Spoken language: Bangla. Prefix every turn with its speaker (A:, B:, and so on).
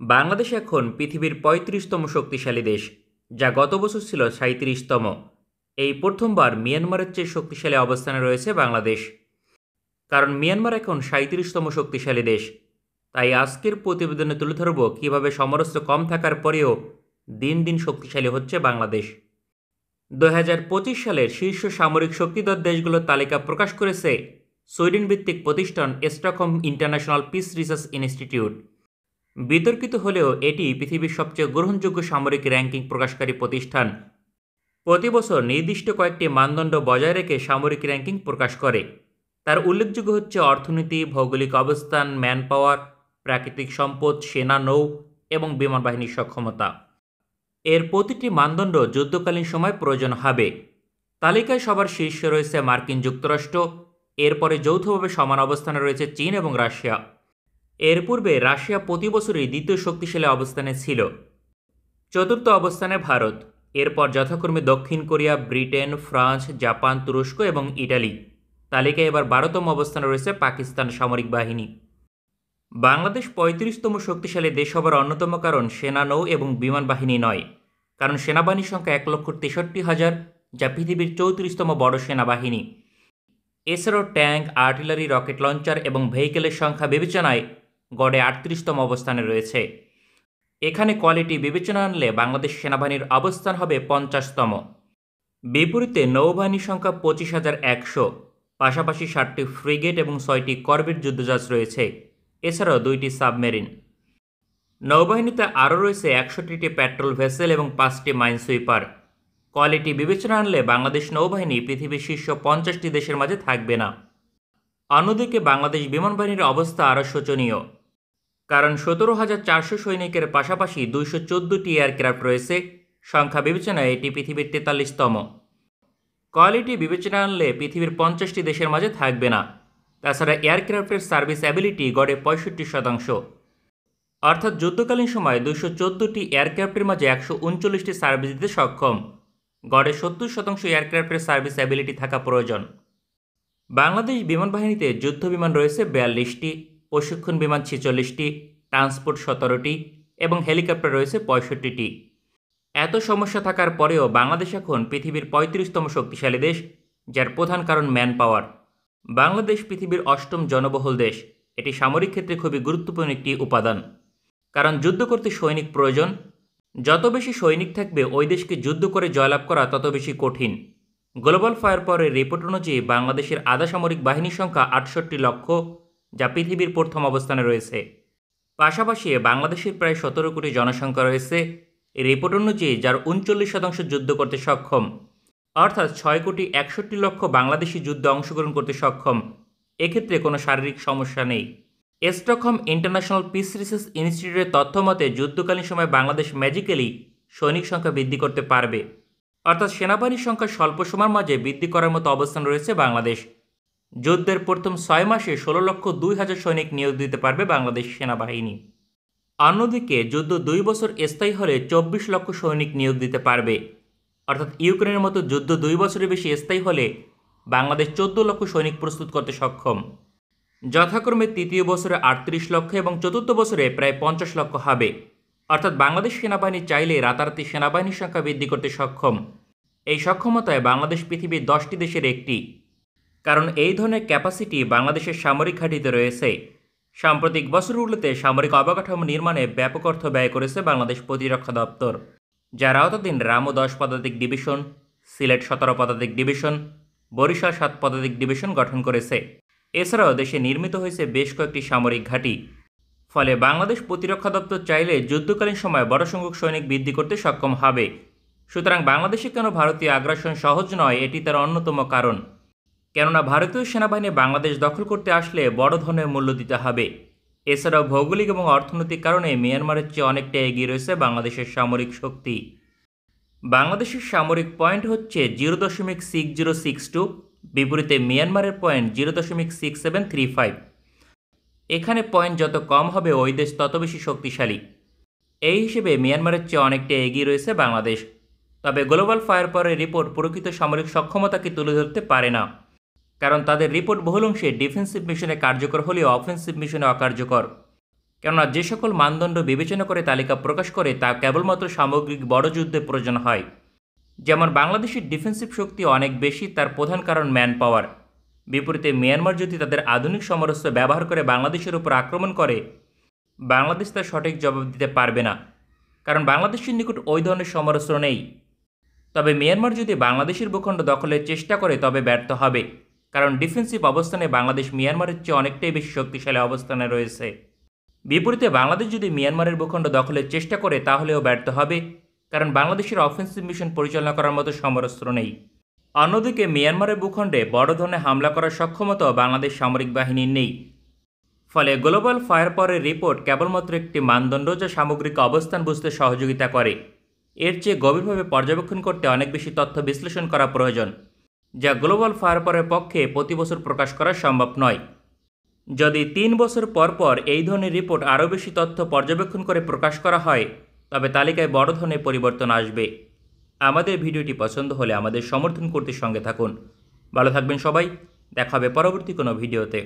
A: বাংলাদেশ এখন পৃথিবীর ৩৫তম শক্তিশালী দেশ, যা গত বছর ছিল ৩৭তম। এই প্রথমবার মিয়ানমারের চেয়ে শক্তিশালী অবস্থানে রয়েছে বাংলাদেশ। কারণ মিয়ানমার এখন ৩৭তম শক্তিশালী দেশ। তাই আজকের প্রতিবেদনে তুলে ধরব কীভাবে সমরাস্ত্র কম থাকার পরেও দিন দিন শক্তিশালী হচ্ছে বাংলাদেশ। ২০২৫ সালের শীর্ষ সামরিক শক্তিধর দেশগুলোর তালিকা প্রকাশ করেছে সুইডেন ভিত্তিক প্রতিষ্ঠান Stockholm international piece research institute. বিতর্কিত হলেও এটি পৃথিবীর সবচেয়ে গ্রহণযোগ্য সামরিক র্যাঙ্কিং প্রকাশকারী প্রতিষ্ঠান। প্রতি বছর নির্দিষ্ট কয়েকটি মানদণ্ড বজায় রেখে সামরিক র্যাঙ্কিং প্রকাশ করে। তার উল্লেখযোগ্য হচ্ছে অর্থনীতি, ভৌগোলিক অবস্থান, ম্যান পাওয়ার, প্রাকৃতিক সম্পদ, সেনা, নৌ এবং বিমান বাহিনীর সক্ষমতা। এর প্রতিটি মানদণ্ড যুদ্ধকালীন সময় প্রয়োজন হবে। তালিকায় সবার শীর্ষে রয়েছে মার্কিন যুক্তরাষ্ট্র, এরপরে যৌথভাবে সমান অবস্থানে রয়েছে চীন এবং রাশিয়া। এর পূর্বে রাশিয়া প্রতি বছরই দ্বিতীয় শক্তিশালী অবস্থানে ছিল। চতুর্থ অবস্থানে ভারত, এরপর যথাক্রমে দক্ষিণ কোরিয়া, ব্রিটেন, ফ্রান্স, জাপান, তুরস্ক এবং ইটালি। তালিকায় এবার ১২তম অবস্থানে রয়েছে পাকিস্তান সামরিক বাহিনী। বাংলাদেশ ৩৫তম শক্তিশালী দেশ হবার অন্যতম কারণ সেনা, নৌ এবং বিমান বাহিনী নয়। কারণ সেনাবাহিনীর সংখ্যা ১,৬৩,০০০, যা পৃথিবীর ৩৪তম বড় সেনাবাহিনী। এছাড়াও ট্যাঙ্ক, আর্টিলারি, রকেট লঞ্চার এবং ভেহিকেলের সংখ্যা বিবেচনায় গড়ে ৩৮তম অবস্থানে রয়েছে। এখানে কোয়ালিটি বিবেচনা আনলে বাংলাদেশ সেনাবাহিনীর অবস্থান হবে ৫০তম। বিপরীতে নৌবাহিনীর সংখ্যা ২৫,১০০, পাশাপাশি ৭টি ফ্রিগেট এবং ৬টি করভেট যুদ্ধজাহাজ রয়েছে, এছাড়াও ২টি সাবমেরিন। নৌবাহিনীতে আরও রয়েছে ৬১টি পেট্রোল ভেসেল এবং ৫টি মাইন সুইপার। কোয়ালিটি বিবেচনা আনলে বাংলাদেশ নৌবাহিনী পৃথিবীর শীর্ষ ৫০টি দেশের মাঝে থাকবে না। অন্যদিকে বাংলাদেশ বিমান বাহিনীর অবস্থা আরও শোচনীয়। কারণ ১৭,৪০০ সৈনিকের পাশাপাশি ২১৪টি এয়ারক্রাফট রয়েছে। সংখ্যা বিবেচনায় এটি পৃথিবীর ৪৩তম। কোয়ালিটি বিবেচনা আনলে পৃথিবীর ৫০টি দেশের মাঝে থাকবে না। তাছাড়া এয়ারক্রাফটের সার্ভিস অ্যাবিলিটি গড়ে ৬৫%। অর্থাৎ যুদ্ধকালীন সময় ২১৪টি এয়ারক্রাফটের মাঝে ১৩৯টি সার্ভিস দিতে সক্ষম। গড়ে ৭০% এয়ারক্রাফটের সার্ভিস অ্যাবিলিটি থাকা প্রয়োজন। বাংলাদেশ বিমান বাহিনীতে যুদ্ধ বিমান রয়েছে ৪২টি, প্রশিক্ষণ বিমান ৪৬টি, ট্রান্সপোর্ট ১৭টি এবং হেলিকপ্টার রয়েছে ৬৫টি। এত সমস্যা থাকার পরেও বাংলাদেশ এখন পৃথিবীর ৩৫তম শক্তিশালী দেশ, যার প্রধান কারণ ম্যান পাওয়ার। বাংলাদেশ পৃথিবীর ৮ম জনবহুল দেশ। এটি সামরিক ক্ষেত্রে খুবই গুরুত্বপূর্ণ একটি উপাদান। কারণ যুদ্ধ করতে সৈনিক প্রয়োজন। যত বেশি সৈনিক থাকবে ওই দেশকে যুদ্ধ করে জয়লাভ করা তত বেশি কঠিন। গ্লোবাল ফায়ার পাওয়ারের রিপোর্ট অনুযায়ী বাংলাদেশের আধা সামরিক বাহিনীর সংখ্যা ৬৮ লক্ষ, যা পৃথিবীর প্রথম অবস্থানে রয়েছে। পাশাপাশি বাংলাদেশের প্রায় ১৭ কোটি জনসংখ্যা রয়েছে এই রিপোর্ট অনুযায়ী, যার ৩৯% যুদ্ধ করতে সক্ষম। অর্থাৎ ৬,৬১,০০,০০০ বাংলাদেশি যুদ্ধে অংশগ্রহণ করতে সক্ষম। এক্ষেত্রে কোনো শারীরিক সমস্যা নেই। স্টকহোম ইন্টারন্যাশনাল পিস রিসার্চ ইনস্টিটিউটের তথ্য মতে যুদ্ধকালীন সময় বাংলাদেশ ম্যাজিক্যালি সৈনিক সংখ্যা বৃদ্ধি করতে পারবে। অর্থাৎ সেনাবাহিনীর সংখ্যা স্বল্প সময়ের মাঝে বৃদ্ধি করার মতো অবস্থান রয়েছে বাংলাদেশ। যুদ্ধের প্রথম ৬ মাসে ১৬,০০,০০০ সৈনিক নিয়োগ দিতে পারবে বাংলাদেশ সেনাবাহিনী। অন্যদিকে যুদ্ধ ২ বছর স্থায়ী হলে ২৪ লক্ষ সৈনিক নিয়োগ দিতে পারবে। অর্থাৎ ইউক্রেনের মতো যুদ্ধ ২ বছরের বেশি স্থায়ী হলে বাংলাদেশ ১৪ লক্ষ সৈনিক প্রস্তুত করতে সক্ষম। যথাক্রমে তৃতীয় বছরে ৩৮ লক্ষ এবং চতুর্থ বছরে প্রায় ৫০ লক্ষ হবে। অর্থাৎ বাংলাদেশ সেনাবাহিনী চাইলে রাতারাতি সেনাবাহিনীর সংখ্যা বৃদ্ধি করতে সক্ষম। এই সক্ষমতায় বাংলাদেশ পৃথিবীর ১০টি দেশের একটি। কারণ এই ধরনের ক্যাপাসিটি বাংলাদেশের সামরিক ঘাঁটিতে রয়েছে। সাম্প্রতিক বছরগুলোতে সামরিক অবকাঠামো নির্মাণে ব্যাপক অর্থ ব্যয় করেছে বাংলাদেশ প্রতিরক্ষা দপ্তর, যার আওতাধীন রামু ১০ পদাতিক ডিভিশন, সিলেট ১৭ পদাতিক ডিভিশন, বরিশাল ৭ পদাতিক ডিভিশন গঠন করেছে। এছাড়াও দেশে নির্মিত হয়েছে বেশ কয়েকটি সামরিক ঘাঁটি। ফলে বাংলাদেশ প্রতিরক্ষা দপ্তর চাইলে যুদ্ধকালীন সময় বড় সংখ্যক সৈনিক বৃদ্ধি করতে সক্ষম হবে। সুতরাং বাংলাদেশে কেন ভারতীয় আগ্রাসন সহজ নয়, এটি তার অন্যতম কারণ। কেননা ভারতীয় সেনাবাহিনী বাংলাদেশ দখল করতে আসলে বড় ধরনের মূল্য দিতে হবে। এছাড়াও ভৌগোলিক এবং অর্থনৈতিক কারণে মিয়ানমারের চেয়ে অনেকটা এগিয়ে রয়েছে বাংলাদেশের সামরিক শক্তি। বাংলাদেশের সামরিক পয়েন্ট হচ্ছে 0.6062, বিপরীতে মিয়ানমারের পয়েন্ট 0.6735। এখানে পয়েন্ট যত কম হবে ওই দেশ তত বেশি শক্তিশালী। এই হিসেবে মিয়ানমারের চেয়ে অনেকটা এগিয়ে রয়েছে বাংলাদেশ। তবে গ্লোবাল ফায়ার পাওয়ারের রিপোর্ট প্রকৃত সামরিক সক্ষমতাকে তুলে ধরতে পারে না। কারণ তাদের রিপোর্ট বহুল অংশে ডিফেন্সিভ মিশনে কার্যকর হলেও অফেন্সিভ মিশনে অকার্যকর। কেননা যে সকল মানদণ্ড বিবেচনা করে তালিকা প্রকাশ করে তা কেবলমাত্র সামগ্রিক বড় যুদ্ধে প্রয়োজন হয়। যেমন বাংলাদেশের ডিফেন্সিভ শক্তি অনেক বেশি, তার প্রধান কারণ ম্যান পাওয়ার। বিপরীতে মিয়ানমার যদি তাদের আধুনিক সমরাস্ত্র ব্যবহার করে বাংলাদেশের উপর আক্রমণ করে, বাংলাদেশ তার সঠিক জবাব দিতে পারবে না, কারণ বাংলাদেশের নিকট ওই ধরনের সমরাস্ত্র নেই। তবে মিয়ানমার যদি বাংলাদেশের ভূখণ্ড দখলের চেষ্টা করে তবে ব্যর্থ হবে, কারণ ডিফেন্সিভ অবস্থানে বাংলাদেশ মিয়ানমারের চেয়ে অনেকটাই বেশি শক্তিশালী অবস্থানে রয়েছে। বিপরীতে বাংলাদেশ যদি মিয়ানমারের ভূখণ্ড দখলের চেষ্টা করে তাহলেও ব্যর্থ হবে, কারণ বাংলাদেশের অফেন্সিভ মিশন পরিচালনা করার মতো সমরাস্ত্র নেই। অন্যদিকে মিয়ানমারের ভূখণ্ডে বড় ধরনের হামলা করার সক্ষমতাও বাংলাদেশ সামরিক বাহিনীর নেই। ফলে গ্লোবাল ফায়ার পাওয়ারের রিপোর্ট কেবলমাত্র একটি মানদণ্ড যা সামগ্রিক অবস্থান বুঝতে সহযোগিতা করে। এর চেয়ে গভীরভাবে পর্যবেক্ষণ করতে অনেক বেশি তথ্য বিশ্লেষণ করা প্রয়োজন, যা গ্লোবাল ফায়ার পাওয়ারের পক্ষে প্রতি বছর প্রকাশ করা সম্ভব নয়। যদি 3 বছর পর পর এই ধরনের রিপোর্ট আরও বেশি তথ্য পর্যবেক্ষণ করে প্রকাশ করা হয়, তবে তালিকায় বড় ধরনের পরিবর্তন আসবে। আমাদের ভিডিওটি পছন্দ হলে আমাদের সমর্থন করতে সঙ্গে থাকুন। ভালো থাকবেন সবাই, দেখা হবে পরবর্তী কোনো ভিডিওতে।